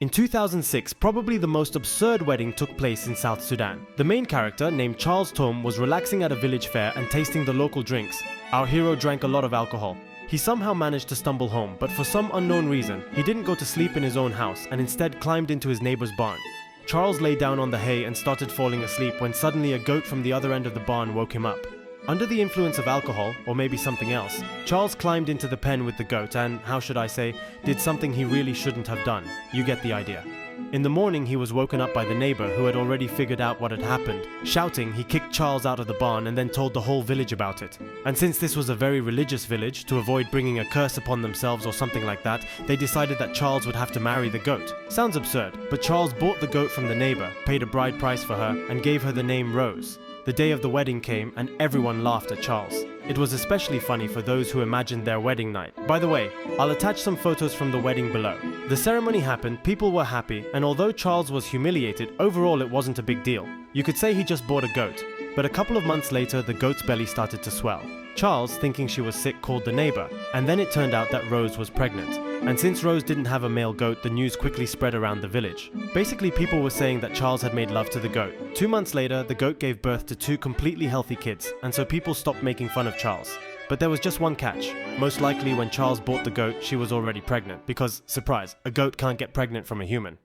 In 2006, probably the most absurd wedding took place in South Sudan. The main character, named Charles Tom, was relaxing at a village fair and tasting the local drinks. Our hero drank a lot of alcohol. He somehow managed to stumble home, but for some unknown reason, he didn't go to sleep in his own house and instead climbed into his neighbor's barn. Charles lay down on the hay and started falling asleep when suddenly a goat from the other end of the barn woke him up. Under the influence of alcohol, or maybe something else, Charles climbed into the pen with the goat and, how should I say, did something he really shouldn't have done. You get the idea. In the morning, he was woken up by the neighbor who had already figured out what had happened. Shouting, he kicked Charles out of the barn and then told the whole village about it. And since this was a very religious village, to avoid bringing a curse upon themselves or something like that, they decided that Charles would have to marry the goat. Sounds absurd, but Charles bought the goat from the neighbor, paid a bride price for her, and gave her the name Rose. The day of the wedding came and everyone laughed at Charles. It was especially funny for those who imagined their wedding night. By the way, I'll attach some photos from the wedding below. The ceremony happened, people were happy, and although Charles was humiliated, overall it wasn't a big deal. You could say he just bought a goat. But a couple of months later, the goat's belly started to swell. Charles, thinking she was sick, called the neighbor, and then it turned out that Rose was pregnant. And since Rose didn't have a male goat, the news quickly spread around the village. Basically, people were saying that Charles had made love to the goat. 2 months later, the goat gave birth to 2 completely healthy kids, and so people stopped making fun of Charles. But there was just one catch. Most likely when Charles bought the goat, she was already pregnant, because, surprise, a goat can't get pregnant from a human.